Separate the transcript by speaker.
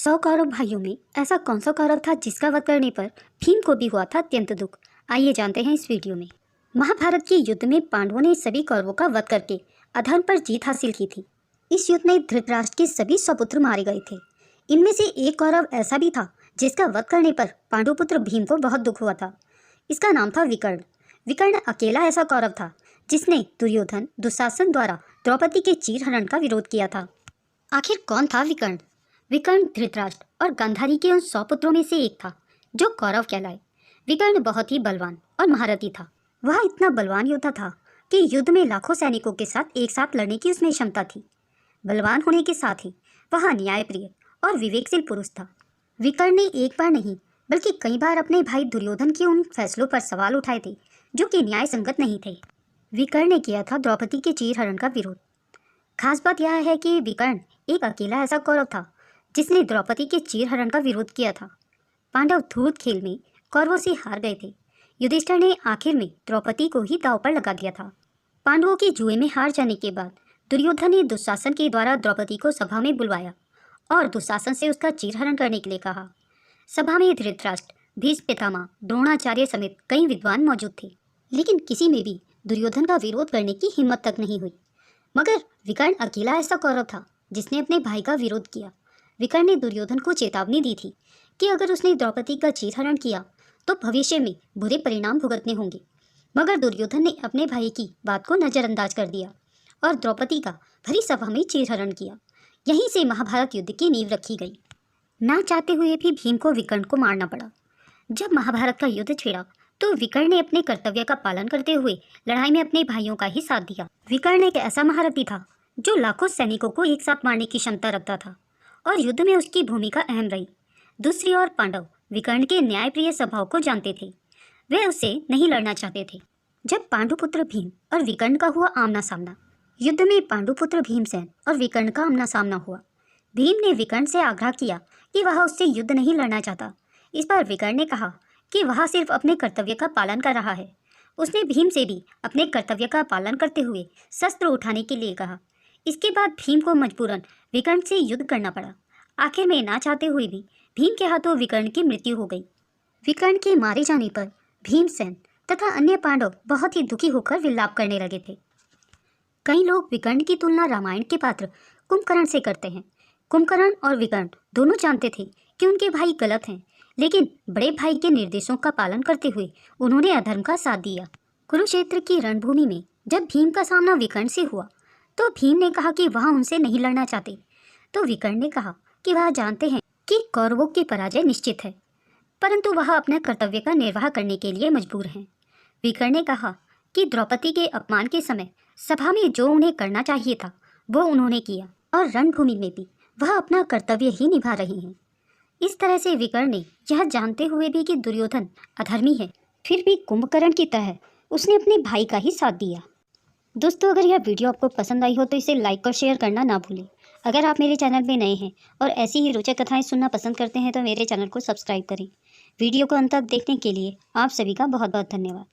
Speaker 1: 100 कौरव भाइयों में ऐसा कौन सा कौरव था जिसका वध करने पर भीम को भी हुआ था अत्यंत दुख। आइए जानते हैं इस वीडियो में। महाभारत के युद्ध में पांडवों ने सभी कौरवों का वध करके अधर्म पर जीत हासिल की थी। इस युद्ध में धृतराष्ट्र के सभी सपुत्र मारे गए थे। इनमें से एक कौरव ऐसा भी था जिसका वध करने पर पांडुपुत्र भीम को बहुत दुख हुआ था। इसका नाम था विकर्ण। विकर्ण अकेला ऐसा कौरव था जिसने दुर्योधन दुशासन द्वारा द्रौपदी के चीरहरण का विरोध किया था। आखिर कौन था विकर्ण? विकर्ण धृतराष्ट्र और गांधारी के उन 100 पुत्रों में से एक था जो कौरव कहलाए। विकर्ण बहुत ही बलवान और महारथी था। वह इतना बलवान योद्धा था कि युद्ध में लाखों सैनिकों के साथ एक साथ लड़ने की उसमें क्षमता थी। बलवान होने के साथ ही वह न्यायप्रिय और विवेकशील पुरुष था। विकर्ण ने एक बार नहीं बल्कि कई बार अपने भाई दुर्योधन के उन फैसलों पर सवाल उठाए थे जो कि न्याय संगत नहीं थे। विकर्ण ने किया था द्रौपदी के चीरहरण का विरोध। खास बात यह है कि विकर्ण एक अकेला ऐसा कौरव था जिसने द्रौपदी के चीरहरण का विरोध किया था। पांडव धूर्त खेल में कौरवों से हार गए थे। युधिष्ठिर ने आखिर में द्रौपदी को ही दांव पर लगा दिया था। पांडवों के जुए में हार जाने के बाद दुर्योधन ने दुशासन के द्वारा द्रौपदी को सभा में बुलवाया और दुशासन से उसका चीरहरण करने के लिए कहा। सभा में धृतराष्ट्र, भीष्म पितामह, द्रोणाचार्य समेत कई विद्वान मौजूद थे, लेकिन किसी में भी दुर्योधन का विरोध करने की हिम्मत तक नहीं हुई। मगर विकर्ण अकेला ऐसा कौरव था जिसने अपने भाई का विरोध किया। विकर्ण ने दुर्योधन को चेतावनी दी थी कि अगर उसने द्रौपदी का चीरहरण किया तो भविष्य में बुरे परिणाम भुगतने होंगे। मगर दुर्योधन ने अपने भाई की बात को नज़रअंदाज कर दिया और द्रौपदी का भरी सभा में चीरहरण किया। यहीं से महाभारत युद्ध की नींव रखी गई। ना चाहते हुए भी भीम को विकर्ण को मारना पड़ा। जब महाभारत का युद्ध छिड़ा तो विकर्ण ने अपने कर्तव्य का पालन करते हुए लड़ाई में अपने भाइयों का ही साथ दिया। विकर्ण एक ऐसा महारथी था जो लाखों सैनिकों को एक साथ मारने की क्षमता रखता था और युद्ध में उसकी भूमिका अहम रही। दूसरी ओर पांडव विकर्ण के न्यायप्रिय स्वभाव को जानते थे। वे उससे नहीं लड़ना चाहते थे। जब पांडुपुत्र भीम और विकर्ण का हुआ आमना सामना, युद्ध में पांडुपुत्र भीमसेन और विकर्ण का आमना सामना हुआ। भीम ने विकर्ण से आग्रह किया कि वह उससे युद्ध नहीं लड़ना चाहता। इस पर विकर्ण ने कहा कि वह सिर्फ अपने कर्तव्य का पालन कर रहा है। उसने भीम से भी अपने कर्तव्य का पालन करते हुए शस्त्र उठाने के लिए कहा। इसके बाद भीम को मजबूरन विकर्ण से युद्ध करना पड़ा। आखिर में ना चाहते हुए भी भीम के हाथों विकर्ण की मृत्यु हो गई। विकर्ण के मारे जाने पर भीमसेन तथा अन्य पांडव बहुत ही दुखी होकर विलाप करने लगे थे। कई लोग विकर्ण की तुलना रामायण के पात्र कुंभकर्ण से करते हैं। कुंभकर्ण और विकर्ण दोनों जानते थे कि उनके भाई गलत हैं, लेकिन बड़े भाई के निर्देशों का पालन करते हुए उन्होंने अधर्म का साथ दिया। कुरुक्षेत्र की रणभूमि में जब भीम का सामना विकर्ण से हुआ तो भीम ने कहा कि वह उनसे नहीं लड़ना चाहते, तो विकर्ण ने कहा कि वह जानते हैं कि कौरवों की पराजय निश्चित है, परंतु वह अपने कर्तव्य का निर्वाह करने के लिए मजबूर हैं। विकर्ण ने कहा कि द्रौपदी के अपमान के समय सभा में जो उन्हें करना चाहिए था वो उन्होंने किया और रणभूमि में भी वह अपना कर्तव्य ही निभा रहे हैं। इस तरह से विकर्ण ने यह जानते हुए भी कि दुर्योधन अधर्मी है, फिर भी कुंभकर्ण की तरह उसने अपने भाई का ही साथ दिया। दोस्तों, अगर यह वीडियो आपको पसंद आई हो तो इसे लाइक और शेयर करना ना भूलें। अगर आप मेरे चैनल में नए हैं और ऐसी ही रोचक कथाएं सुनना पसंद करते हैं तो मेरे चैनल को सब्सक्राइब करें। वीडियो को अंत तक देखने के लिए आप सभी का बहुत बहुत धन्यवाद।